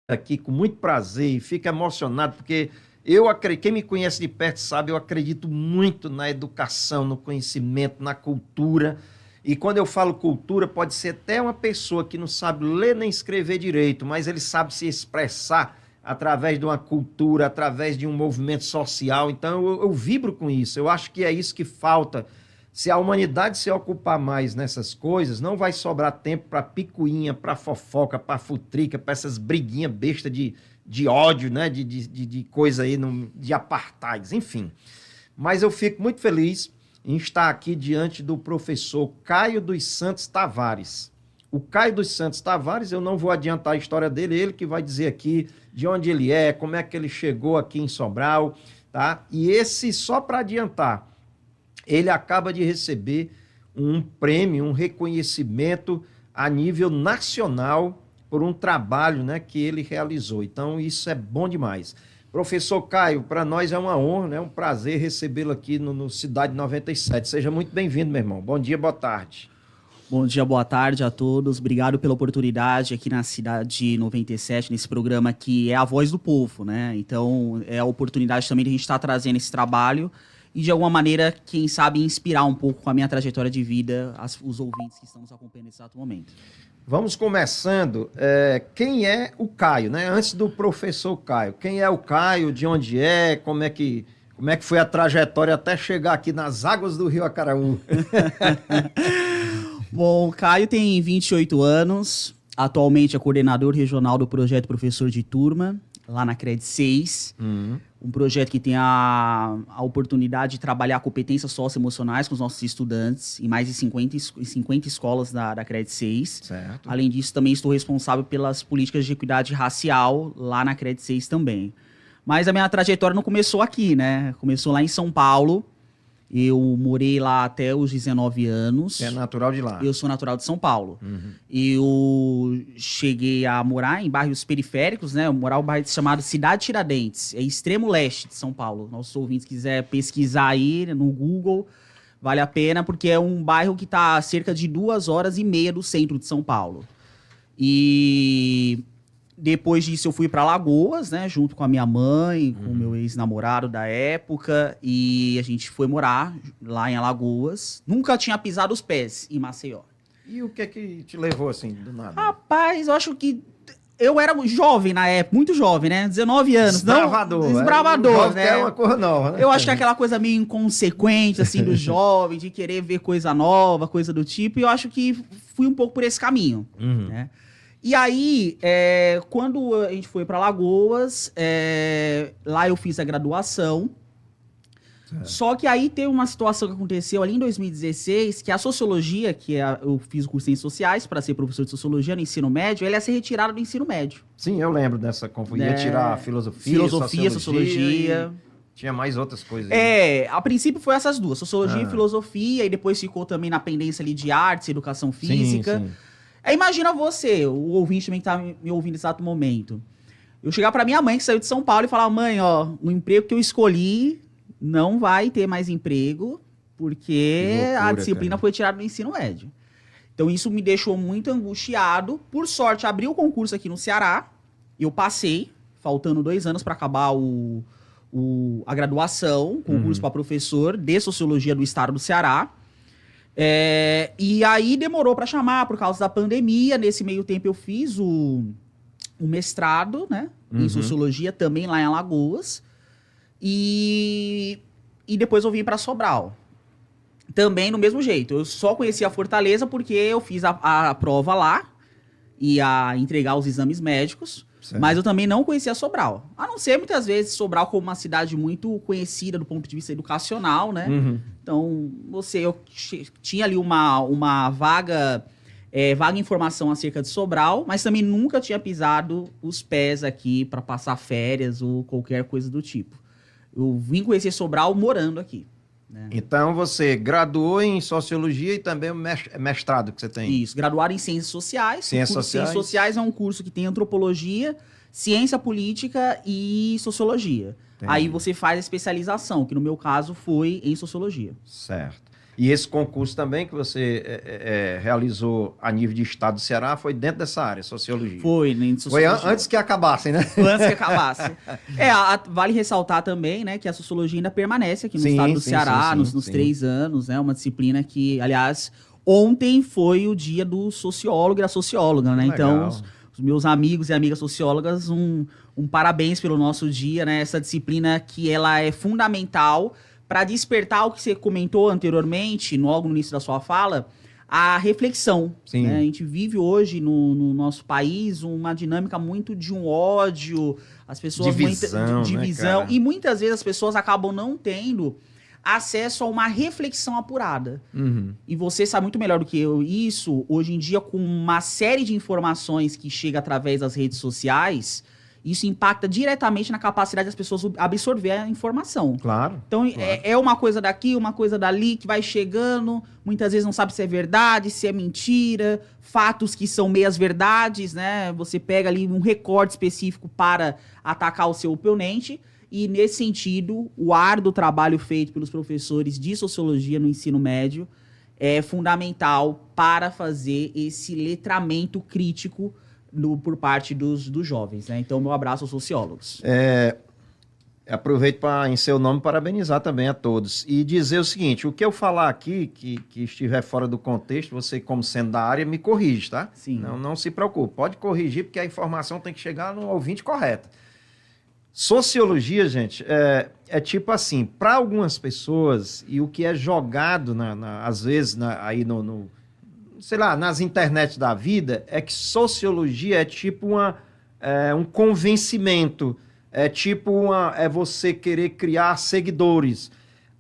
aqui com muito prazer e fico emocionado porque quem me conhece de perto sabe, eu acredito muito na educação, no conhecimento, na cultura. E quando eu falo cultura, pode ser até uma pessoa que não sabe ler nem escrever direito, mas ele sabe se expressar através de uma cultura, através de um movimento social. Então eu vibro com isso. Eu acho que é isso que falta. Se a humanidade se ocupar mais nessas coisas, não vai sobrar tempo para picuinha, para fofoca, para futrica, para essas briguinhas bestas de ódio, né? De coisa aí, de apartheid, enfim. Mas eu fico muito feliz em estar aqui diante do professor Caio dos Santos Tavares. O Caio dos Santos Tavares, eu não vou adiantar a história dele, ele que vai dizer aqui de onde ele é, como é que ele chegou aqui em Sobral, tá? E esse, só para adiantar, ele acaba de receber um prêmio, um reconhecimento a nível nacional por um trabalho, né, que ele realizou. Então, isso é bom demais. Professor Caio, para nós é uma honra, né, um prazer recebê-lo aqui no Cidade 97. Seja muito bem-vindo, meu irmão. Bom dia, boa tarde. Bom dia, boa tarde a todos. Obrigado pela oportunidade aqui na Cidade 97, nesse programa que é a voz do povo, né? Então, é a oportunidade também de a gente estar trazendo esse trabalho e, de alguma maneira, quem sabe, inspirar um pouco com a minha trajetória de vida os ouvintes que estão nos acompanhando nesse exato momento. Vamos começando. Quem é o Caio, né? Antes do professor Caio. Quem é o Caio, de onde é, como é que foi a trajetória até chegar aqui nas águas do Rio Acaraú? Bom, o Caio tem 28 anos, atualmente é coordenador regional do projeto Professor de Turma, lá na CRED 6. Um projeto que tem a oportunidade de trabalhar competências socioemocionais com os nossos estudantes em mais de 50 escolas da CRED 6. Certo. Além disso, também estou responsável pelas políticas de equidade racial lá na CRED 6 também. Mas a minha trajetória não começou aqui, né? Começou lá em São Paulo. Eu morei lá até os 19 anos. Você é natural de lá? Eu sou natural de São Paulo. Eu cheguei a morar em bairros periféricos, né? Eu morava em um bairro chamado Cidade Tiradentes. É extremo leste de São Paulo. Nossos ouvintes quiser pesquisar aí no Google, vale a pena, porque é um bairro que está a cerca de 2h30 do centro de São Paulo. E depois disso eu fui para Alagoas, né, junto com a minha mãe, com o meu ex-namorado da época, e a gente foi morar lá em Alagoas. Nunca tinha pisado os pés em Maceió. E o que é que te levou assim, do nada? Rapaz, eu acho que eu era jovem na época, muito jovem, né, 19 anos. Desbravador, né? É uma coisa nova, né? Eu acho que é aquela coisa meio inconsequente, assim, do jovem, de querer ver coisa nova, coisa do tipo, e eu acho que fui um pouco por esse caminho, né? E aí, quando a gente foi para Alagoas, lá eu fiz a graduação. Certo. Só que aí teve uma situação que aconteceu ali em 2016, que a sociologia, eu fiz o curso de Ciências Sociais para ser professor de sociologia no ensino médio, ele ia ser retirado do ensino médio. Sim, eu lembro dessa confusão. Ia tirar filosofia, sociologia. Tinha mais outras coisas. A princípio foi essas duas, sociologia e filosofia, e depois ficou também na pendência ali de artes, educação física. Sim. Imagina você, o ouvinte também que tá me ouvindo nesse exato momento. Eu chegar pra minha mãe, que saiu de São Paulo, e falar: mãe, ó, o emprego que eu escolhi não vai ter mais emprego, porque loucura, a disciplina foi tirada do ensino médio. Então isso me deixou muito angustiado. Por sorte, abri o concurso aqui no Ceará, eu passei, faltando 2 anos para acabar a graduação, concurso para professor de sociologia do estado do Ceará. E aí demorou para chamar por causa da pandemia. Nesse meio tempo eu fiz o mestrado, né, em sociologia também lá em Alagoas, e depois eu vim para Sobral. Também do mesmo jeito, eu só conhecia a Fortaleza porque eu fiz a prova lá, ia entregar os exames médicos, certo. Mas eu também não conhecia Sobral. A não ser, muitas vezes, Sobral como uma cidade muito conhecida do ponto de vista educacional, né? Então, eu tinha ali uma vaga informação acerca de Sobral, mas também nunca tinha pisado os pés aqui para passar férias ou qualquer coisa do tipo. Eu vim conhecer Sobral morando aqui. Né? Então, você graduou em Sociologia e também o mestrado que você tem? Isso, graduado em Ciências Sociais. Ciências Sociais é um curso que tem Antropologia, Ciência Política e Sociologia. Entendi. Aí você faz a especialização, que no meu caso foi em Sociologia. Certo. E esse concurso também que você realizou a nível de estado do Ceará foi dentro dessa área, sociologia. Foi, nem de sociologia. Foi antes que acabassem, né? Antes que acabasse. Vale ressaltar também, né, que a sociologia ainda permanece aqui no estado do Ceará, nos 3 anos, né? Uma disciplina que, aliás, ontem foi o dia do sociólogo e da socióloga, né? Então, os meus amigos e amigas sociólogas, um parabéns pelo nosso dia, né? Essa disciplina que ela é fundamental para despertar o que você comentou anteriormente, logo no início da sua fala, a reflexão. Né? A gente vive hoje no nosso país uma dinâmica muito de um ódio, as pessoas divisão, né, e muitas vezes as pessoas acabam não tendo acesso a uma reflexão apurada. E você sabe muito melhor do que eu isso, hoje em dia, com uma série de informações que chega através das redes sociais, isso impacta diretamente na capacidade das pessoas absorver a informação. Claro. Então, é uma coisa daqui, uma coisa dali, que vai chegando, muitas vezes não sabe se é verdade, se é mentira, fatos que são meias verdades, né? Você pega ali um recorte específico para atacar o seu oponente, e nesse sentido, o árduo trabalho feito pelos professores de sociologia no ensino médio é fundamental para fazer esse letramento crítico por parte dos jovens, né? Então, meu abraço aos sociólogos. Aproveito para, em seu nome, parabenizar também a todos. E dizer o seguinte, o que eu falar aqui, que estiver fora do contexto, você, como sendo da área, me corrige, tá? Sim. Não se preocupe, pode corrigir, porque a informação tem que chegar no ouvinte correto. Sociologia, gente, é tipo assim, para algumas pessoas, e o que é jogado, às vezes, aí sei lá, nas internet da vida, é que sociologia é tipo um convencimento, é você querer criar seguidores.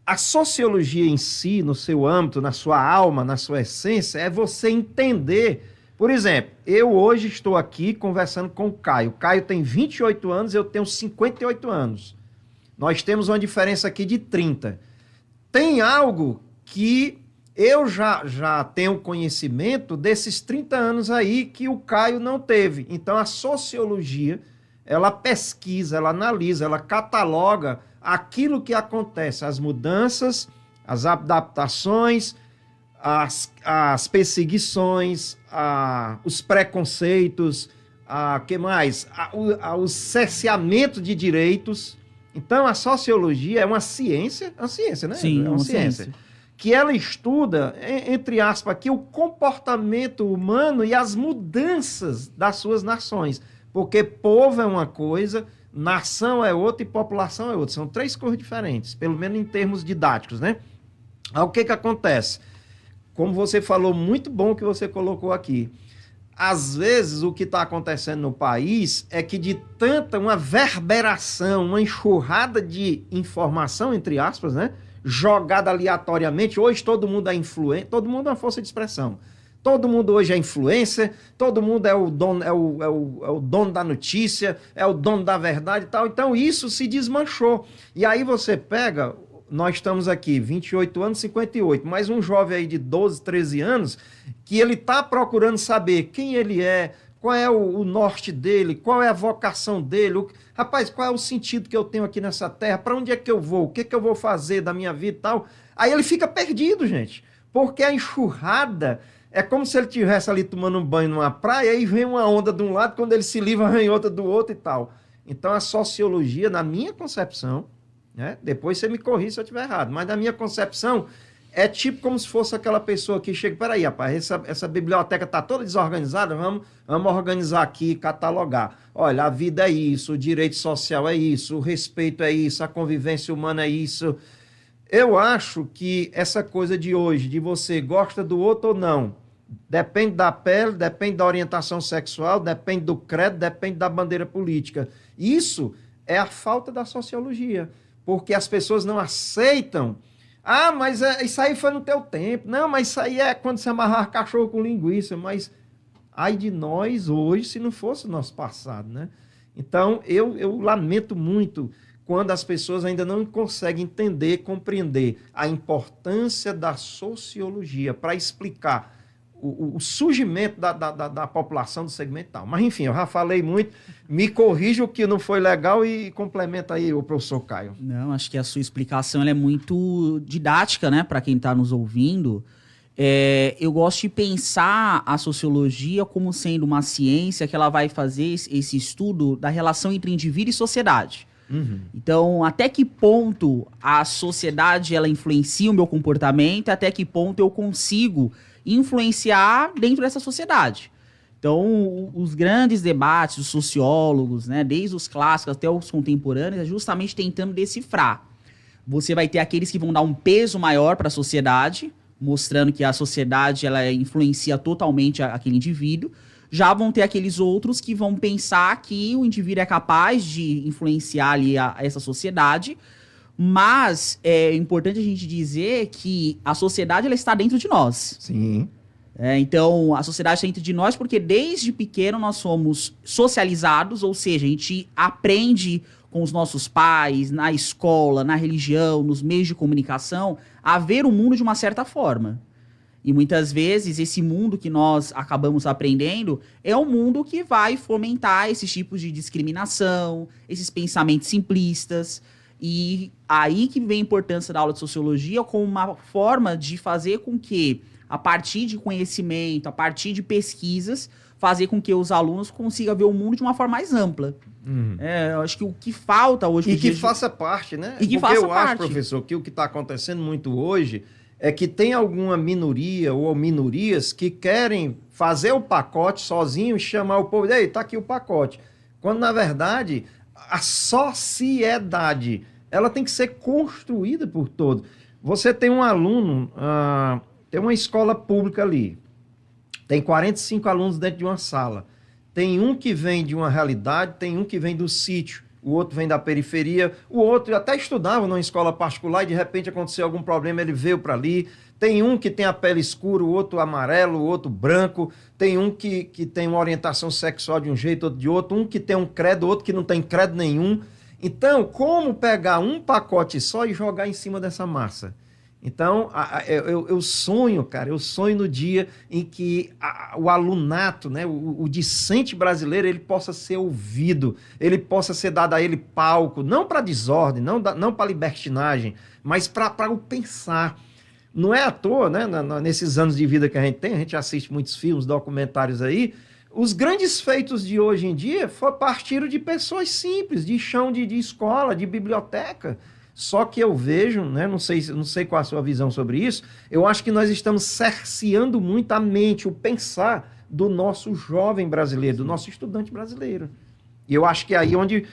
A sociologia em si, no seu âmbito, na sua alma, na sua essência, é você entender. Por exemplo, eu hoje estou aqui conversando com o Caio. O Caio tem 28 anos, eu tenho 58 anos. Nós temos uma diferença aqui de 30. Tem algo que eu já tenho conhecimento desses 30 anos aí que o Caio não teve. Então, a sociologia, ela pesquisa, ela analisa, ela cataloga aquilo que acontece, as mudanças, as adaptações, as perseguições, os preconceitos, que mais? O cerceamento de direitos. Então, a sociologia é uma ciência, né? Sim, é uma ciência. Que ela estuda, entre aspas, aqui, o comportamento humano e as mudanças das suas nações. Porque povo é uma coisa, nação é outra e população é outra. São 3 coisas diferentes, pelo menos em termos didáticos, né? Aí o que acontece? Como você falou, muito bom que você colocou aqui. Às vezes, o que está acontecendo no país é que de tanta uma verberação, uma enxurrada de informação, entre aspas, né? Jogada aleatoriamente. Hoje todo mundo é influente, todo mundo é uma força de expressão. Todo mundo hoje é influencer, todo mundo é o dono, é o dono da notícia, é o dono da verdade e tal. Então isso se desmanchou. E aí você pega, nós estamos aqui, 28 anos, 58, mais um jovem aí de 12, 13 anos, que ele está procurando saber quem ele é, qual é o norte dele, qual é a vocação dele, rapaz, qual é o sentido que eu tenho aqui nessa terra, para onde é que eu vou, o que é que eu vou fazer da minha vida e tal. Aí ele fica perdido, gente, porque a enxurrada é como se ele estivesse ali tomando um banho numa praia e vem uma onda de um lado, quando ele se livra, vem outra do outro e tal. Então a sociologia, na minha concepção, né, depois você me corrige se eu estiver errado, mas na minha concepção, é tipo como se fosse aquela pessoa que chega, peraí, rapaz, essa biblioteca está toda desorganizada, vamos organizar aqui, catalogar. Olha, a vida é isso, o direito social é isso, o respeito é isso, a convivência humana é isso. Eu acho que essa coisa de hoje, de você gosta do outro ou não, depende da pele, depende da orientação sexual, depende do credo, depende da bandeira política. Isso é a falta da sociologia, porque as pessoas não aceitam. Ah, mas isso aí foi no teu tempo. Não, mas isso aí é quando você amarrar cachorro com linguiça. Mas ai de nós hoje, se não fosse o nosso passado, né? Então, eu lamento muito quando as pessoas ainda não conseguem entender, compreender a importância da sociologia para explicar o surgimento da população do segmento tal. Mas, enfim, eu já falei muito. Me corrija o que não foi legal e complementa aí o professor Caio. Não, acho que a sua explicação ela é muito didática, né, para quem está nos ouvindo. Eu gosto de pensar a sociologia como sendo uma ciência que ela vai fazer esse estudo da relação entre indivíduo e sociedade. Uhum. Então, até que ponto a sociedade ela influencia o meu comportamento, até que ponto eu consigo influenciar dentro dessa sociedade. Então, os grandes debates dos sociólogos, né, desde os clássicos até os contemporâneos, é justamente tentando decifrar. Você vai ter aqueles que vão dar um peso maior para a sociedade, mostrando que a sociedade ela influencia totalmente aquele indivíduo. Já vão ter aqueles outros que vão pensar que o indivíduo é capaz de influenciar ali essa sociedade, mas é importante a gente dizer que a sociedade ela está dentro de nós. Sim. Então, a sociedade está dentro de nós porque desde pequeno nós somos socializados, ou seja, a gente aprende com os nossos pais, na escola, na religião, nos meios de comunicação, a ver o mundo de uma certa forma. E muitas vezes esse mundo que nós acabamos aprendendo é um mundo que vai fomentar esses tipos de discriminação, esses pensamentos simplistas. E aí que vem a importância da aula de sociologia como uma forma de fazer com que, a partir de conhecimento, a partir de pesquisas, fazer com que os alunos consigam ver o mundo de uma forma mais ampla. Eu acho que o que falta hoje... E que faça parte, né? E que Porque faça eu parte. acho, professor, que o que está acontecendo muito hoje é que tem alguma minoria ou minorias que querem fazer o pacote sozinho e chamar o povo, ei, tá aqui o pacote. Quando, na verdade, a sociedade, ela tem que ser construída por todos. Você tem um aluno, tem uma escola pública ali, tem 45 alunos dentro de uma sala. Tem um que vem de uma realidade, tem um que vem do sítio, o outro vem da periferia, o outro até estudava numa escola particular e de repente aconteceu algum problema, ele veio para ali. Tem um que tem a pele escura, o outro amarelo, o outro branco. Tem um que tem uma orientação sexual de um jeito, outro de outro. Um que tem um credo, outro que não tem credo nenhum. Então, como pegar um pacote só e jogar em cima dessa massa? Então, eu sonho, cara, eu sonho no dia em que o alunato, né, o discente brasileiro, ele possa ser ouvido, ele possa ser dado a ele palco, não para desordem, não para libertinagem, mas para o pensar. Não é à toa, né, nesses anos de vida que a gente assiste muitos filmes, documentários aí, os grandes feitos de hoje em dia partiram de pessoas simples, de chão de escola, de biblioteca. Só que eu vejo, né, não sei qual a sua visão sobre isso, eu acho que nós estamos cerceando muito a mente, o pensar do nosso jovem brasileiro, do nosso estudante brasileiro. E eu acho que é aí onde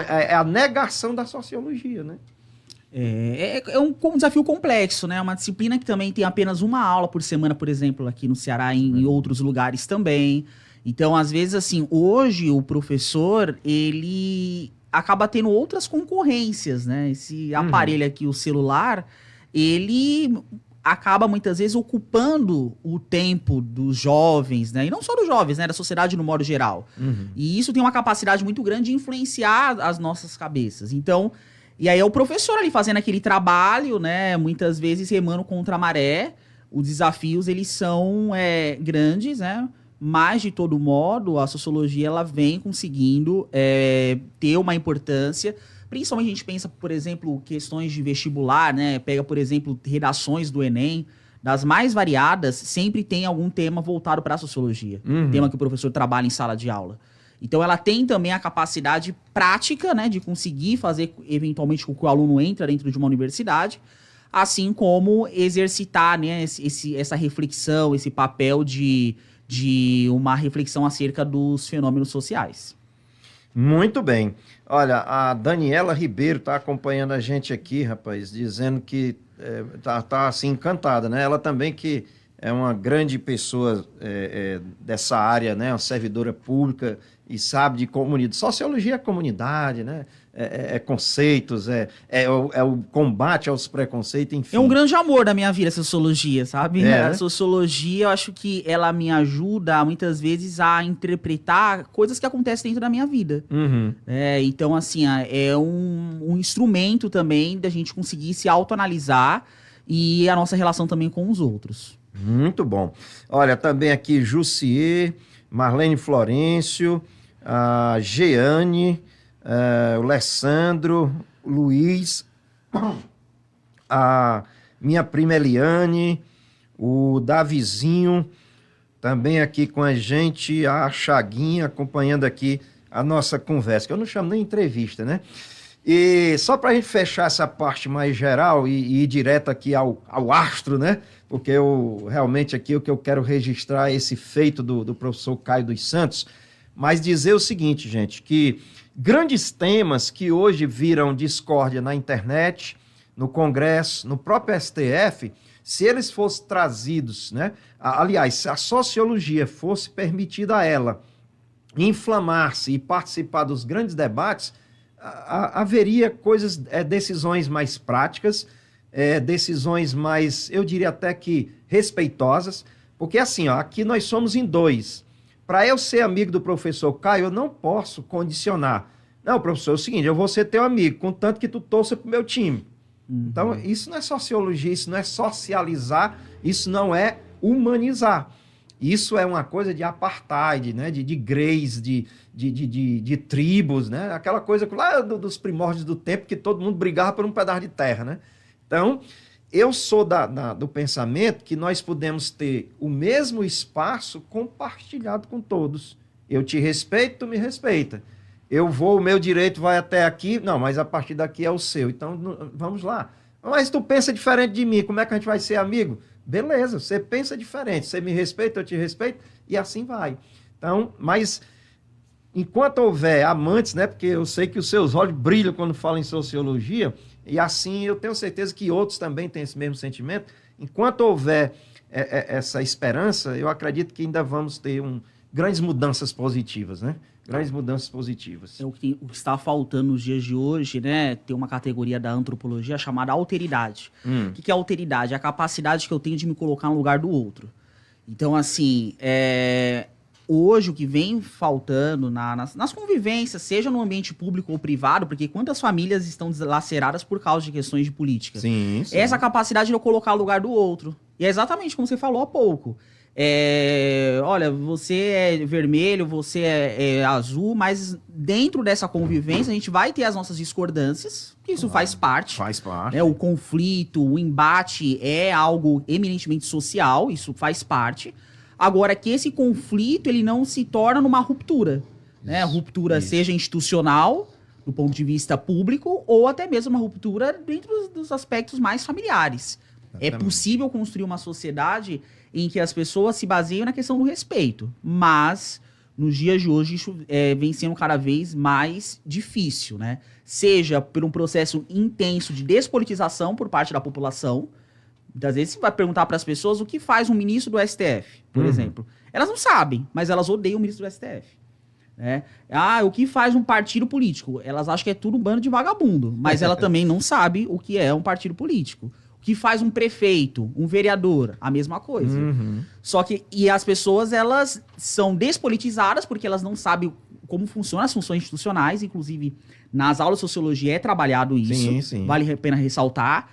é a negação da sociologia, né? É um desafio complexo, né? Uma disciplina que também tem apenas uma aula por semana, por exemplo, aqui no Ceará e em outros lugares também. Então, às vezes, assim, hoje o professor, ele acaba tendo outras concorrências, né? Esse aparelho aqui, o celular, ele acaba muitas vezes ocupando o tempo dos jovens, né? E não só dos jovens, né? Da sociedade no modo geral. E isso tem uma capacidade muito grande de influenciar as nossas cabeças. Então, e aí é o professor ali fazendo aquele trabalho, né? Muitas vezes remando contra a maré. Os desafios, eles são grandes, né? Mas, de todo modo, a sociologia ela vem conseguindo ter uma importância. Principalmente a gente pensa, por exemplo, questões de vestibular, né? Pega, por exemplo, redações do Enem, das mais variadas, sempre tem algum tema voltado para a sociologia. Tema que o professor trabalha em sala de aula. Então, ela tem também a capacidade prática, né? De conseguir fazer, eventualmente, com que o aluno entre dentro de uma universidade, assim como exercitar, né? Essa reflexão, esse papel de uma reflexão acerca dos fenômenos sociais. Muito bem. Olha, a Daniela Ribeiro está acompanhando a gente aqui, rapaz, dizendo que tá assim, encantada, né? Ela também que é uma grande pessoa dessa área, né? Uma servidora pública e sabe de comunidade. Sociologia é comunidade, né? Conceitos, o combate aos preconceitos, enfim. É um grande amor da minha vida, a sociologia, sabe? A sociologia, eu acho que ela me ajuda, muitas vezes, a interpretar coisas que acontecem dentro da minha vida. Então, assim, é um instrumento também da gente conseguir se autoanalisar e a nossa relação também com os outros. Muito bom. Olha, também aqui Jussier, Marlene Florencio, a Jeane, o Alessandro, o Luiz, a minha prima Eliane, o Davizinho, também aqui com a gente, a Chaguinha, acompanhando aqui a nossa conversa, que eu não chamo nem entrevista, né? E só para a gente fechar essa parte mais geral e ir direto aqui ao astro, né? Porque realmente aqui o que eu quero registrar é esse feito do professor Caio dos Santos, mas dizer o seguinte, gente, que grandes temas que hoje viram discórdia na internet, no Congresso, no próprio STF, se eles fossem trazidos, né? Aliás, se a sociologia fosse permitida a ela inflamar-se e participar dos grandes debates, haveria decisões mais práticas, decisões mais, eu diria até que respeitosas, porque assim, ó, aqui nós somos em dois. Para eu ser amigo do professor Caio, eu não posso condicionar. Não, professor, é o seguinte, eu vou ser teu amigo, contanto que tu torça pro meu time. Então, isso não é sociologia, isso não é socializar, isso não é humanizar. Isso é uma coisa de apartheid, né? de greys, de tribos, né? Aquela coisa lá dos primórdios do tempo que todo mundo brigava por um pedaço de terra. Né? Então, eu sou do pensamento que nós podemos ter o mesmo espaço compartilhado com todos. Eu te respeito, tu me respeita. O meu direito vai até aqui, não, mas a partir daqui é o seu. Então, vamos lá. Mas tu pensa diferente de mim, como é que a gente vai ser amigo? Beleza, você pensa diferente, você me respeita, eu te respeito, e assim vai. Então, mas enquanto houver amantes, né, porque eu sei que os seus olhos brilham quando falam em sociologia, e assim eu tenho certeza que outros também têm esse mesmo sentimento, enquanto houver essa esperança, eu acredito que ainda vamos ter grandes mudanças positivas, né? Grandes mudanças positivas. O que está faltando nos dias de hoje, né? Tem uma categoria da antropologia chamada alteridade. O que é alteridade? É a capacidade que eu tenho de me colocar no lugar do outro. Então, assim, hoje o que vem faltando nas convivências, seja no ambiente público ou privado, porque quantas famílias estão deslaceradas por causa de questões de política? Sim. Essa capacidade de eu colocar no lugar do outro. E é exatamente como você falou há pouco. Olha, você é vermelho, você é azul, mas dentro dessa convivência a gente vai ter as nossas discordâncias, que isso faz parte. Faz parte. O conflito, o embate é algo eminentemente social, isso faz parte. Agora, que esse conflito ele não se torna numa ruptura. Né? Ruptura seja institucional, do ponto de vista público, ou até mesmo uma ruptura dentro dos aspectos mais familiares. É possível construir uma sociedade em que as pessoas se baseiam na questão do respeito, mas nos dias de hoje isso vem sendo cada vez mais difícil, né? Seja por um processo intenso de despolitização por parte da população. Muitas vezes você vai perguntar para as pessoas o que faz um ministro do STF, por exemplo. Elas não sabem, mas elas odeiam o ministro do STF. Né? O que faz um partido político? Elas acham que é tudo um bando de vagabundo, mas ela também não sabe o que é um partido político. O que faz um prefeito, um vereador, a mesma coisa. Só que, as pessoas, elas são despolitizadas porque elas não sabem como funcionam as funções institucionais, inclusive nas aulas de sociologia é trabalhado isso, sim. Vale a pena ressaltar.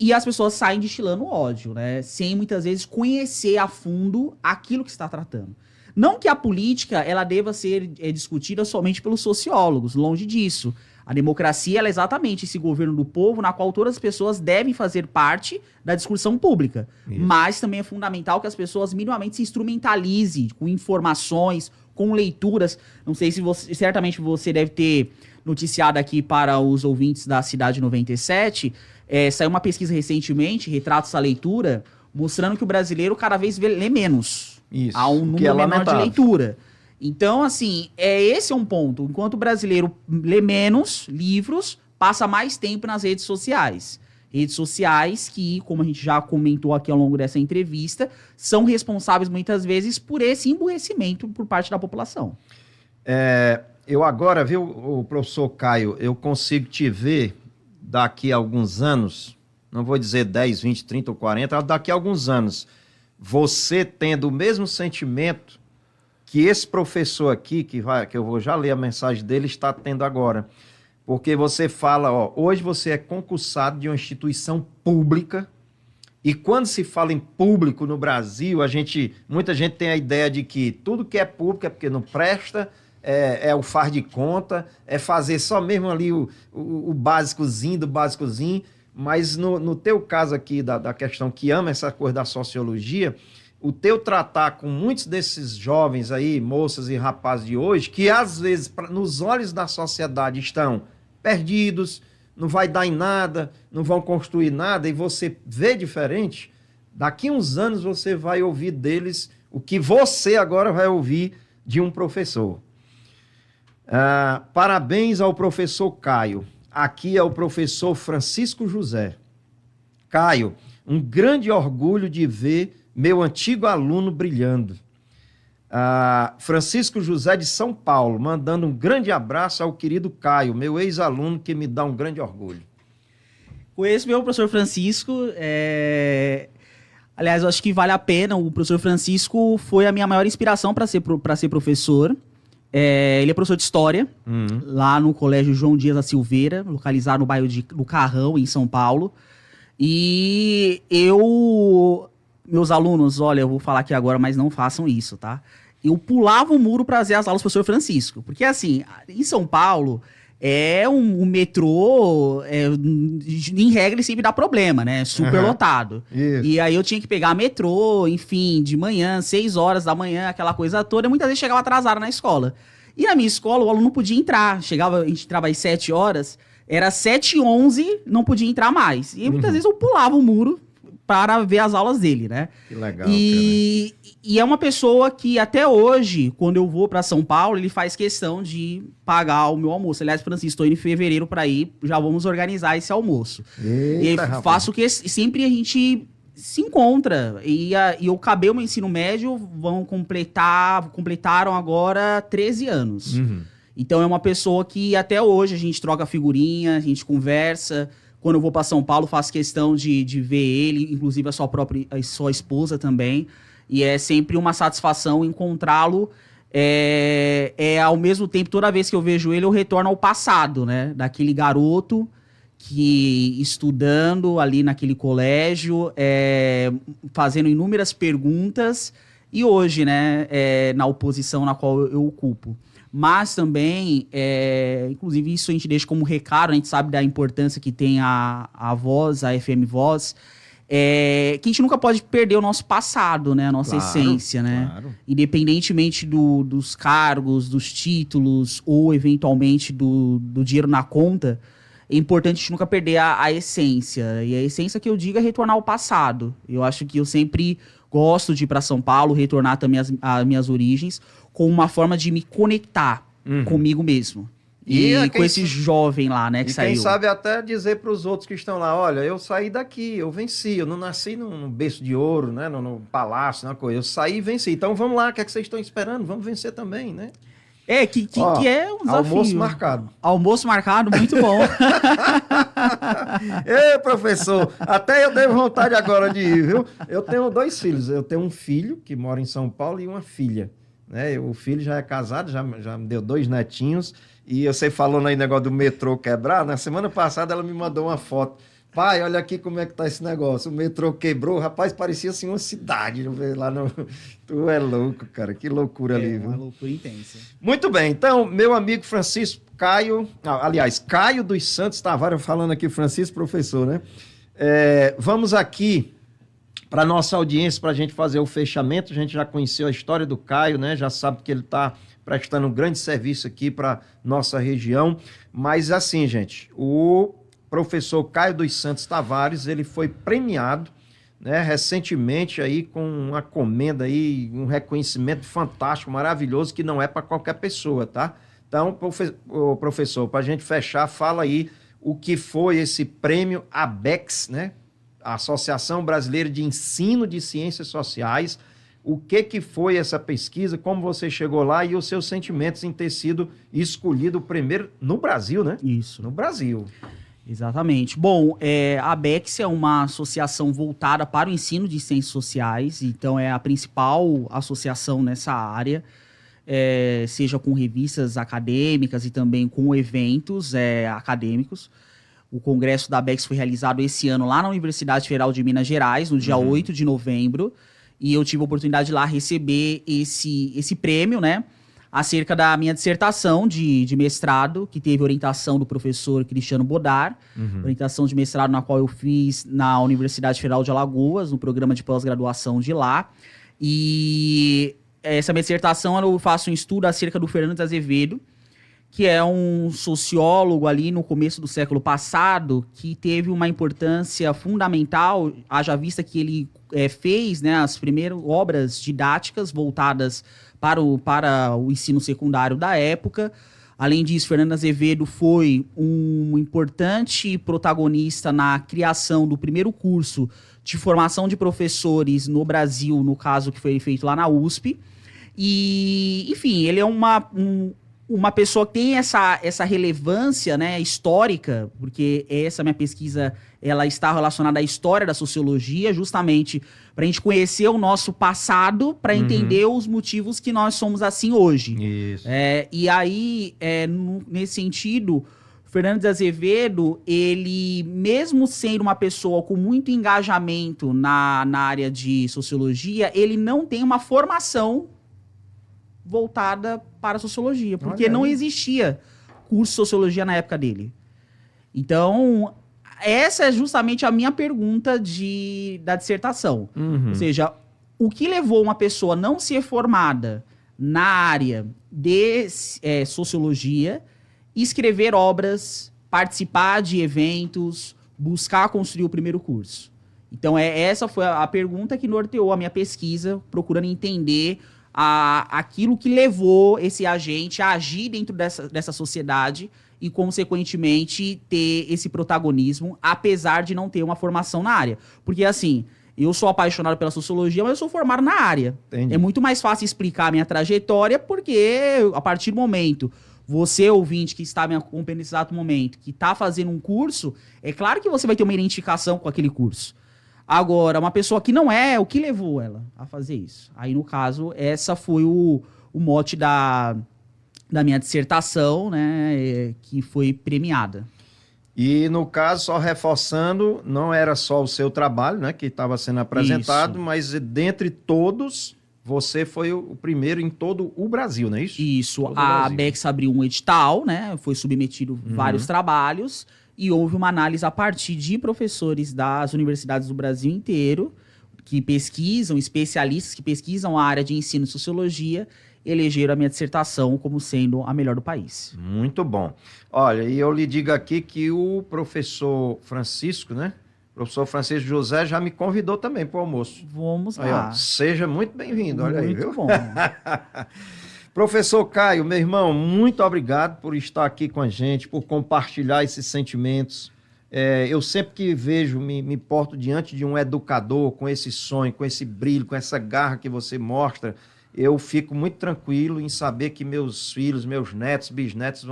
E as pessoas saem destilando ódio, né? Sem muitas vezes conhecer a fundo aquilo que está tratando. Não que a política ela deva ser discutida somente pelos sociólogos, longe disso. A democracia ela é exatamente esse governo do povo na qual todas as pessoas devem fazer parte da discussão pública. Isso. Mas também é fundamental que as pessoas minimamente se instrumentalizem com informações, com leituras. Não sei se certamente você deve ter noticiado aqui para os ouvintes da Cidade 97. Saiu uma pesquisa recentemente, Retratos à Leitura, mostrando que o brasileiro cada vez lê menos. Isso. Há um número menor de leitura. Então, assim, esse é um ponto. Enquanto o brasileiro lê menos livros, passa mais tempo nas redes sociais. Redes sociais que, como a gente já comentou aqui ao longo dessa entrevista, são responsáveis muitas vezes por esse emburrecimento por parte da população. Eu agora, viu, o professor Caio, eu consigo te ver daqui a alguns anos, não vou dizer 10, 20, 30 ou 40, daqui a alguns anos, você tendo o mesmo sentimento que esse professor aqui, que eu vou já ler a mensagem dele, está tendo agora. Porque você fala, hoje você é concursado de uma instituição pública E quando se fala em público no Brasil, muita gente tem a ideia de que tudo que é público é porque não presta, é o faz de conta, é fazer só mesmo ali o básicozinho do básicozinho. Mas no teu caso aqui, da questão que ama essa coisa da sociologia, o teu tratar com muitos desses jovens aí, moças e rapazes de hoje, que às vezes, nos olhos da sociedade, estão perdidos, não vai dar em nada, não vão construir nada, e você vê diferente, daqui uns anos você vai ouvir deles o que você agora vai ouvir de um professor. Parabéns ao professor Caio. Aqui é o professor Francisco José. Caio, um grande orgulho de ver meu antigo aluno brilhando. Francisco José de São Paulo, mandando um grande abraço ao querido Caio, meu ex-aluno, que me dá um grande orgulho. Conheço meu professor Francisco. Aliás, eu acho que vale a pena. O professor Francisco foi a minha maior inspiração para ser professor. Ele é professor de História, lá no Colégio João Dias da Silveira, localizado no bairro do Carrão, em São Paulo. E meus alunos, olha, eu vou falar aqui agora, mas não façam isso, tá? Eu pulava o muro para fazer as aulas do professor Francisco. Porque, assim, em São Paulo, um metrô, em regra, ele sempre dá problema, né? Super lotado. Isso. E aí eu tinha que pegar metrô, enfim, de manhã, 6 horas da manhã, aquela coisa toda. E muitas vezes chegava atrasado na escola. E na minha escola, o aluno não podia entrar. A gente entrava às 7 horas, era 7h11, não podia entrar mais. E muitas vezes eu pulava o muro para ver as aulas dele, né? Que legal, e é uma pessoa que até hoje, quando eu vou para São Paulo, ele faz questão de pagar o meu almoço. Aliás, Francisco, estou indo em fevereiro para ir, já vamos organizar esse almoço. Eita, e faço que sempre a gente se encontra. E eu acabei o meu ensino médio, completaram agora 13 anos. Então é uma pessoa que até hoje a gente troca figurinha, a gente conversa. Quando eu vou para São Paulo, faço questão de ver ele, inclusive a sua esposa também. E é sempre uma satisfação encontrá-lo. Ao mesmo tempo, toda vez que eu vejo ele, eu retorno ao passado, né? Daquele garoto que estudando ali naquele colégio, fazendo inúmeras perguntas. E hoje, né? Na oposição na qual eu ocupo. Mas também, inclusive isso a gente deixa como recado, a gente sabe da importância que tem a Voz, a FM Voz, que a gente nunca pode perder o nosso passado, né? A nossa essência, né? Claro. Independentemente dos cargos, dos títulos ou eventualmente do dinheiro na conta, é importante a gente nunca perder a essência. E a essência que eu digo é retornar ao passado. Eu acho que eu sempre gosto de ir para São Paulo, retornar também às minhas origens, com uma forma de me conectar comigo mesmo. E com esse jovem lá, né, que saiu. E quem sabe até dizer para os outros que estão lá, olha, eu saí daqui, eu venci, eu não nasci num berço de ouro, né, no palácio, na coisa, eu saí e venci. Então vamos lá, o que é que vocês estão esperando? Vamos vencer também, né? Que é um desafio. Almoço marcado. Almoço marcado, muito bom. Ei, professor, até eu dei vontade agora de ir, viu? Eu tenho 2 filhos, eu tenho um filho que mora em São Paulo e uma filha. Né? O filho já é casado, já me deu 2 netinhos. E você falou aí negócio do metrô quebrar. Na semana passada ela me mandou uma foto. Pai, olha aqui como é que tá esse negócio. O metrô quebrou, rapaz, parecia assim uma cidade. Lá no... Tu é louco, cara. Que loucura ali, viu? Uma loucura intensa. Muito bem, então, meu amigo Francisco Caio... aliás, Caio dos Santos Tavares, falando aqui, Francisco, professor, né? Vamos aqui para nossa audiência, para a gente fazer o fechamento. A gente já conheceu a história do Caio, né? Já sabe que ele está prestando um grande serviço aqui para nossa região. Mas assim, gente, o professor Caio dos Santos Tavares, ele foi premiado, né, recentemente aí com uma comenda aí, um reconhecimento fantástico, maravilhoso, que não é para qualquer pessoa, tá? Então, professor, para a gente fechar, fala aí o que foi esse prêmio ABEX, né? Associação Brasileira de Ensino de Ciências Sociais. O que foi essa pesquisa, como você chegou lá e os seus sentimentos em ter sido escolhido primeiro no Brasil, né? Isso. No Brasil. Exatamente. Bom, a ABEX é uma associação voltada para o ensino de ciências sociais, então é a principal associação nessa área, seja com revistas acadêmicas e também com eventos acadêmicos. O congresso da ABECS foi realizado esse ano lá na Universidade Federal de Minas Gerais, no dia 8 de novembro. E eu tive a oportunidade de lá receber esse prêmio, né? Acerca da minha dissertação de mestrado, que teve orientação do professor Cristiano Bodar, orientação de mestrado na qual eu fiz na Universidade Federal de Alagoas, no programa de pós-graduação de lá. E essa minha dissertação eu faço um estudo acerca do Fernandes Azevedo, que é um sociólogo ali no começo do século passado, que teve uma importância fundamental, haja vista que ele fez, né, as primeiras obras didáticas voltadas para o ensino secundário da época. Além disso, Fernando Azevedo foi um importante protagonista na criação do primeiro curso de formação de professores no Brasil, no caso que foi feito lá na USP. E, enfim, ele é uma pessoa que tem essa relevância, né, histórica, porque essa minha pesquisa ela está relacionada à história da sociologia, justamente para a gente conhecer o nosso passado, para entender os motivos que nós somos assim hoje. Isso. E aí, nesse sentido, Fernandes Azevedo, ele, mesmo sendo uma pessoa com muito engajamento na área de sociologia, ele não tem uma formação voltada para a sociologia, porque não existia curso de sociologia na época dele. Então, essa é justamente a minha pergunta da dissertação. Ou seja, o que levou uma pessoa não ser formada na área de sociologia, escrever obras, participar de eventos, buscar construir o primeiro curso? Então, essa foi a pergunta que norteou a minha pesquisa, procurando entender aquilo que levou esse agente a agir dentro dessa sociedade e, consequentemente, ter esse protagonismo, apesar de não ter uma formação na área. Porque, assim, eu sou apaixonado pela sociologia, mas eu sou formado na área. Entendi. É muito mais fácil explicar a minha trajetória, porque, a partir do momento, você, ouvinte, que está me acompanhando nesse exato momento, que está fazendo um curso, é claro que você vai ter uma identificação com aquele curso. Agora, uma pessoa que não é, o que levou ela a fazer isso? Aí, no caso, essa foi o mote da minha dissertação, né, que foi premiada. E, no caso, só reforçando, não era só o seu trabalho, né, que estava sendo apresentado, Isso. mas dentre todos, você foi o primeiro em todo o Brasil, não é isso? Isso. Todo o A Brasil. ABECS abriu um edital, né, foi submetido vários trabalhos, e houve uma análise a partir de professores das universidades do Brasil inteiro, que pesquisam, especialistas que pesquisam a área de ensino e sociologia, elegeram a minha dissertação como sendo a melhor do país. Muito bom. Olha, e eu lhe digo aqui que o professor Francisco, né? O professor Francisco José já me convidou também para o almoço. Vamos Aí, lá. ó, seja muito bem-vindo, olha aí, viu? Muito bom. Professor Caio, meu irmão, muito obrigado por estar aqui com a gente, por compartilhar esses sentimentos. Eu sempre que vejo, me porto diante de um educador com esse sonho, com esse brilho, com essa garra que você mostra, eu fico muito tranquilo em saber que meus filhos, meus netos, bisnetos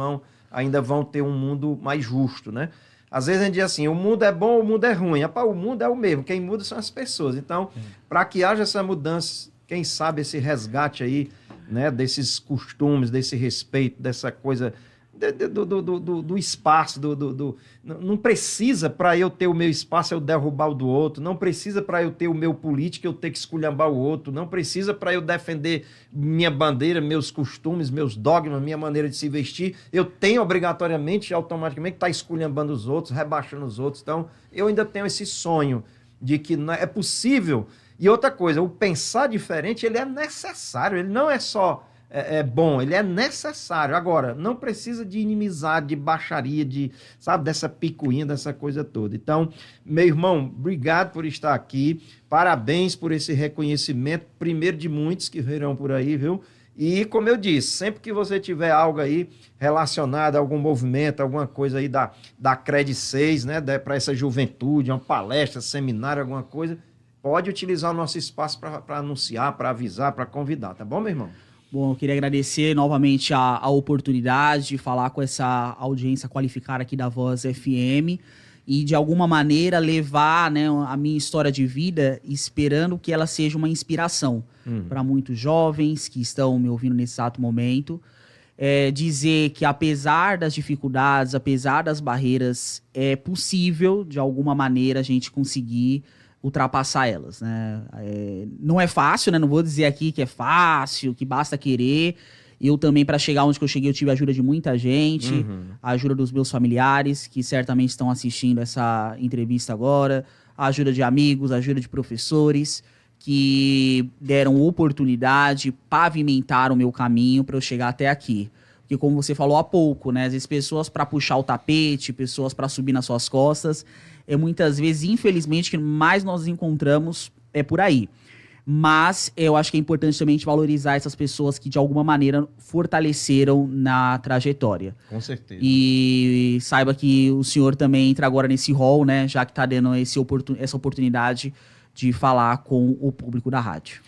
ainda vão ter um mundo mais justo, né? Às vezes a gente diz assim, o mundo é bom, o mundo é ruim. Rapaz, o mundo é o mesmo, quem muda são as pessoas. Então, para que haja essa mudança, quem sabe esse resgate aí, né, desses costumes, desse respeito, dessa coisa do espaço, não precisa para eu ter o meu espaço eu derrubar o do outro, não precisa para eu ter o meu político eu ter que esculhambar o outro, não precisa para eu defender minha bandeira, meus costumes, meus dogmas, minha maneira de se vestir, eu tenho obrigatoriamente, automaticamente, que estar esculhambando os outros, rebaixando os outros. Então, eu ainda tenho esse sonho de que é possível. E outra coisa, o pensar diferente, ele é necessário, ele não é só bom, ele é necessário. Agora, não precisa de inimizade, de baixaria, sabe, dessa picuinha, dessa coisa toda. Então, meu irmão, obrigado por estar aqui, parabéns por esse reconhecimento, primeiro de muitos que virão por aí, viu? E, como eu disse, sempre que você tiver algo aí relacionado a algum movimento, alguma coisa aí da Cred 6, né, para essa juventude, uma palestra, seminário, alguma coisa, pode utilizar o nosso espaço para anunciar, para avisar, para convidar, tá bom, meu irmão? Bom, eu queria agradecer novamente a oportunidade de falar com essa audiência qualificada aqui da Voz FM e, de alguma maneira, levar, né, a minha história de vida, esperando que ela seja uma inspiração para muitos jovens que estão me ouvindo nesse exato momento. dizer que apesar das dificuldades, apesar das barreiras, é possível, de alguma maneira, a gente conseguir ultrapassar elas, né? Não é fácil, né? Não vou dizer aqui que é fácil, que basta querer. Eu também, para chegar onde que eu cheguei, eu tive a ajuda de muita gente, a ajuda dos meus familiares, que certamente estão assistindo essa entrevista agora, a ajuda de amigos, a ajuda de professores, que deram oportunidade, pavimentaram o meu caminho para eu chegar até aqui. Porque como você falou há pouco, né? Às vezes pessoas para puxar o tapete, pessoas para subir nas suas costas, muitas vezes, infelizmente, que mais nós encontramos é por aí. Mas eu acho que é importante também a gente valorizar essas pessoas que de alguma maneira fortaleceram na trajetória. Com certeza. E saiba que o senhor também entra agora nesse rol, né? Já que está dando essa oportunidade de falar com o público da rádio.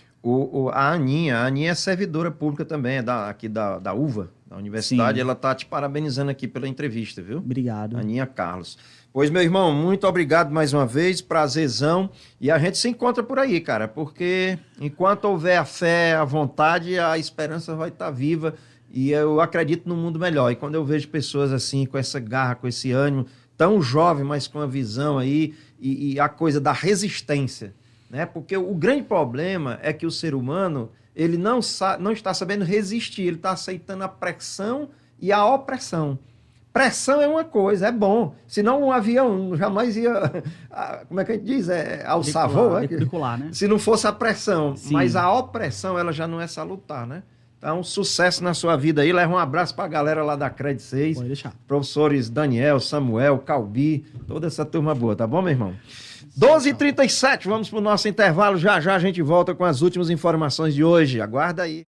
A Aninha é servidora pública também, aqui da UVA, da universidade. Sim. Ela está te parabenizando aqui pela entrevista, viu? Obrigado. Aninha Carlos. Pois, meu irmão, muito obrigado mais uma vez, prazerzão. E a gente se encontra por aí, cara, porque enquanto houver a fé, a vontade, a esperança vai estar viva. E eu acredito num mundo melhor. E quando eu vejo pessoas assim, com essa garra, com esse ânimo, tão jovem, mas com a visão aí, e a coisa da resistência, né? Porque o grande problema é que o ser humano, ele não está sabendo resistir, ele está aceitando a pressão e a opressão. Pressão é uma coisa, é bom. Senão um avião jamais ia, como é que a gente diz? Alçar voo, né? Se não fosse a pressão. Sim. Mas a opressão, ela já não é salutar, né? Então, sucesso na sua vida aí. Leva um abraço para a galera lá da Cred 6. Pode deixar. Professores Daniel, Samuel, Calbi, toda essa turma boa, tá bom, meu irmão? 12h37, vamos pro nosso intervalo. Já já a gente volta com as últimas informações de hoje. Aguarda aí.